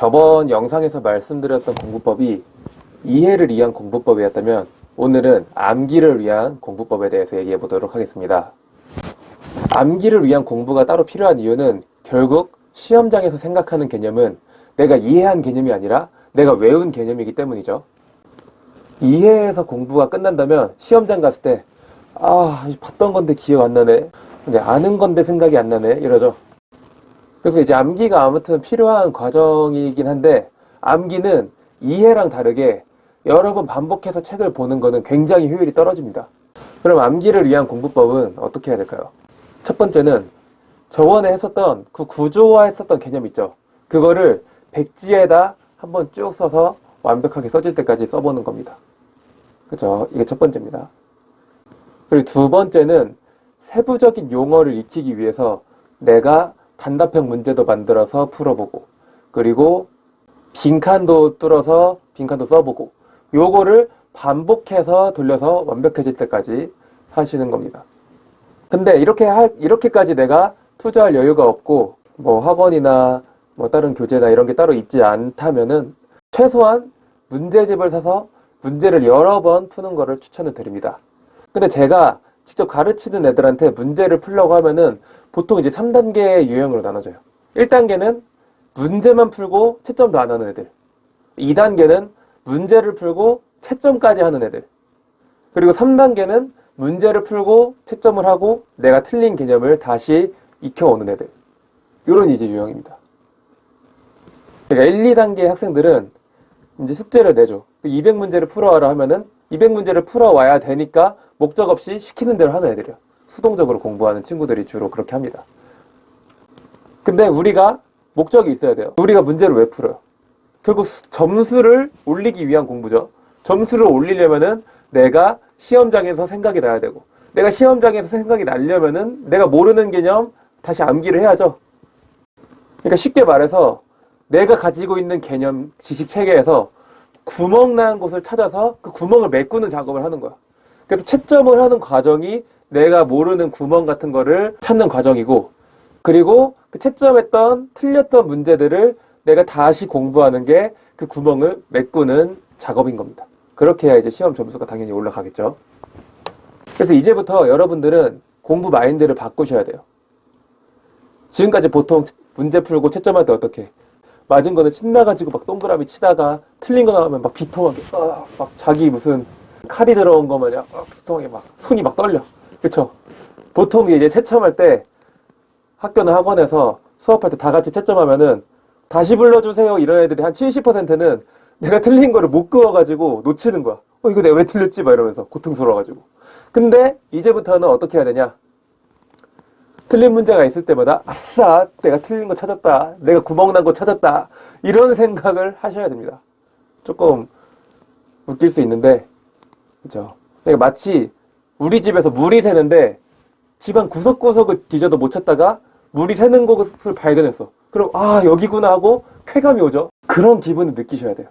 저번 영상에서 말씀드렸던 공부법이 이해를 위한 공부법이었다면 오늘은 암기를 위한 공부법에 대해서 얘기해 보도록 하겠습니다. 암기를 위한 공부가 따로 필요한 이유는 결국 시험장에서 생각하는 개념은 내가 이해한 개념이 아니라 내가 외운 개념이기 때문이죠. 이해해서 공부가 끝난다면 시험장 갔을 때 봤던 건데 기억 안 나네. 근데 아는 건데 생각이 안 나네. 이러죠. 그래서 이제 암기가 아무튼 필요한 과정이긴 한데 암기는 이해랑 다르게 여러 번 반복해서 책을 보는 거는 굉장히 효율이 떨어집니다. 그럼 암기를 위한 공부법은 어떻게 해야 될까요? 첫 번째는 저번에 했었던 그 구조화했었던 개념 있죠. 그거를 백지에다 한번 쭉 써서 완벽하게 써질 때까지 써보는 겁니다. 그죠? 이게 첫 번째입니다. 그리고 두 번째는 세부적인 용어를 익히기 위해서 내가 단답형 문제도 만들어서 풀어보고, 그리고 빈칸도 뚫어서 빈칸도 써보고, 요거를 반복해서 돌려서 완벽해질 때까지 하시는 겁니다. 근데 이렇게까지 내가 투자할 여유가 없고, 학원이나 다른 교재나 이런 게 따로 있지 않다면은 최소한 문제집을 사서 문제를 여러 번 푸는 거를 추천을 드립니다. 근데 제가 직접 가르치는 애들한테 문제를 풀려고 하면은 보통 이제 3단계의 유형으로 나눠져요. 1단계는 문제만 풀고 채점도 안 하는 애들. 2단계는 문제를 풀고 채점까지 하는 애들. 그리고 3단계는 문제를 풀고 채점을 하고 내가 틀린 개념을 다시 익혀오는 애들. 이런 이제 유형입니다. 그러니까 1, 2단계 학생들은 이제 숙제를 내줘. 200문제를 풀어와라 하면은 200문제를 풀어와야 되니까 목적 없이 시키는 대로 하는 애들이야. 수동적으로 공부하는 친구들이 주로 그렇게 합니다. 근데 우리가 목적이 있어야 돼요. 우리가 문제를 왜 풀어요? 결국 점수를 올리기 위한 공부죠. 점수를 올리려면은 내가 시험장에서 생각이 나야 되고, 내가 시험장에서 생각이 나려면은 내가 모르는 개념 다시 암기를 해야죠. 그러니까 쉽게 말해서 내가 가지고 있는 개념 지식 체계에서 구멍 난 곳을 찾아서 그 구멍을 메꾸는 작업을 하는 거야. 그래서 채점을 하는 과정이 내가 모르는 구멍 같은 거를 찾는 과정이고, 그리고 그 채점했던 틀렸던 문제들을 내가 다시 공부하는 게 그 구멍을 메꾸는 작업인 겁니다. 그렇게 해야 이제 시험 점수가 당연히 올라가겠죠. 그래서 이제부터 여러분들은 공부 마인드를 바꾸셔야 돼요. 지금까지 보통 문제 풀고 채점할 때 어떻게? 맞은 거는 신나가지고 막 동그라미 치다가 틀린 거 나오면 막 비통하게 막 자기 무슨 칼이 들어온 거 마냥 비통하게 막 손이 막 떨려. 그쵸? 보통 이제 채점할 때 학교나 학원에서 수업할 때 다 같이 채점하면은 다시 불러주세요 이런 애들이 한 70%는 내가 틀린 거를 못 그어가지고 놓치는 거야. 이거 내가 왜 틀렸지? 막 이러면서 고통스러워가지고. 근데 이제부터는 어떻게 해야 되냐? 틀린 문제가 있을 때마다 아싸 내가 틀린 거 찾았다, 내가 구멍 난 거 찾았다, 이런 생각을 하셔야 됩니다. 조금 웃길 수 있는데 그죠? 그러니까 마치 우리 집에서 물이 새는데 집안 구석구석을 뒤져도 못 찾다가 물이 새는 곳을 발견했어. 그럼 여기구나 하고 쾌감이 오죠. 그런 기분을 느끼셔야 돼요.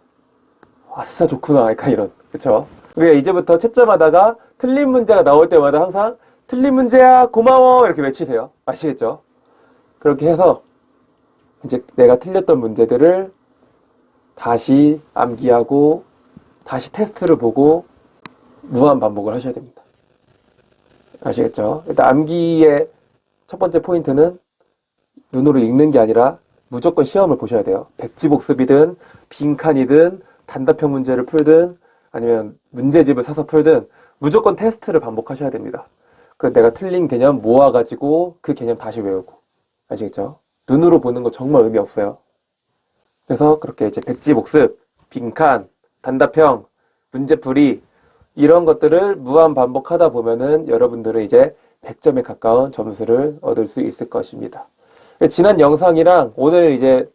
아싸 좋구나 약간 이런. 그쵸? 그러니까 이제부터 채점하다가 틀린 문제가 나올 때마다 항상 틀린 문제야 고마워 이렇게 외치세요. 아시겠죠? 그렇게 해서 이제 내가 틀렸던 문제들을 다시 암기하고 다시 테스트를 보고 무한 반복을 하셔야 됩니다. 아시겠죠? 일단 암기의 첫 번째 포인트는 눈으로 읽는 게 아니라 무조건 시험을 보셔야 돼요. 백지복습이든 빈칸이든 단답형 문제를 풀든 아니면 문제집을 사서 풀든 무조건 테스트를 반복하셔야 됩니다. 그 내가 틀린 개념 모아가지고 그 개념 다시 외우고. 아시겠죠? 눈으로 보는 거 정말 의미 없어요. 그래서 그렇게 이제 백지복습, 빈칸, 단답형, 문제풀이 이런 것들을 무한 반복하다 보면은 여러분들은 이제 100점에 가까운 점수를 얻을 수 있을 것입니다. 지난 영상이랑 오늘 이제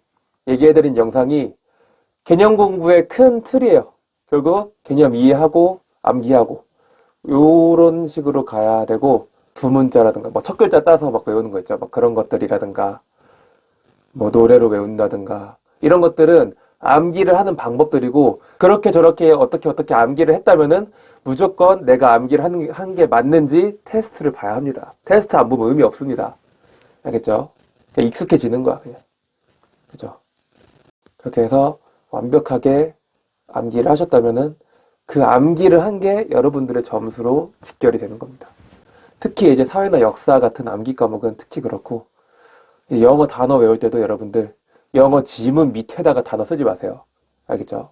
얘기해드린 영상이 개념 공부의 큰 틀이에요. 결국 개념 이해하고 암기하고 요런 식으로 가야 되고, 두 문자라든가 첫 글자 따서 막 외우는 거 있죠. 막 그런 것들이라든가 노래로 외운다든가 이런 것들은 암기를 하는 방법들이고, 그렇게 저렇게 어떻게 암기를 했다면은 무조건 내가 암기를 한 게 맞는지 테스트를 봐야 합니다. 테스트 안 보면 의미 없습니다. 알겠죠? 그냥 익숙해지는 거야, 그냥. 그죠? 그렇게 해서 완벽하게 암기를 하셨다면은 그 암기를 한 게 여러분들의 점수로 직결이 되는 겁니다. 특히 이제 사회나 역사 같은 암기 과목은 특히 그렇고, 영어 단어 외울 때도 여러분들 영어 지문 밑에다가 단어 쓰지 마세요. 알겠죠?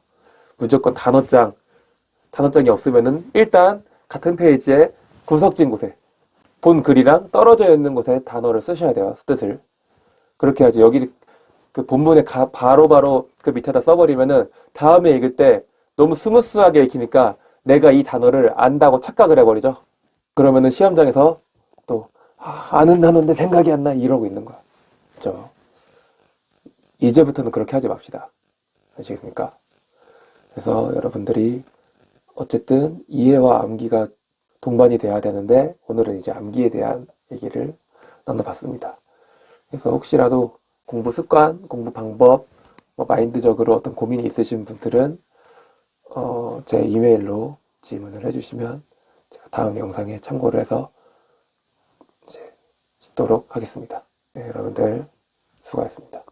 무조건 단어장이 없으면은 일단 같은 페이지에 구석진 곳에 본 글이랑 떨어져 있는 곳에 단어를 쓰셔야 돼요. 뜻을. 그렇게 해야지 여기 그 본문에 바로바로 그 밑에다 써버리면은 다음에 읽을 때 너무 스무스하게 읽히니까 내가 이 단어를 안다고 착각을 해버리죠. 그러면은 시험장에서 또 아는 단어인데 생각이 안 나 이러고 있는 거야. 그렇죠? 이제부터는 그렇게 하지 맙시다. 아시겠습니까? 그래서 여러분들이 어쨌든 이해와 암기가 동반이 돼야 되는데 오늘은 이제 암기에 대한 얘기를 나눠봤습니다. 그래서 혹시라도 공부 습관, 공부 방법, 마인드적으로 어떤 고민이 있으신 분들은 제 이메일로 질문을 해주시면 제가 다음 영상에 참고를 해서 이제 짓도록 하겠습니다. 네, 여러분들 수고하셨습니다.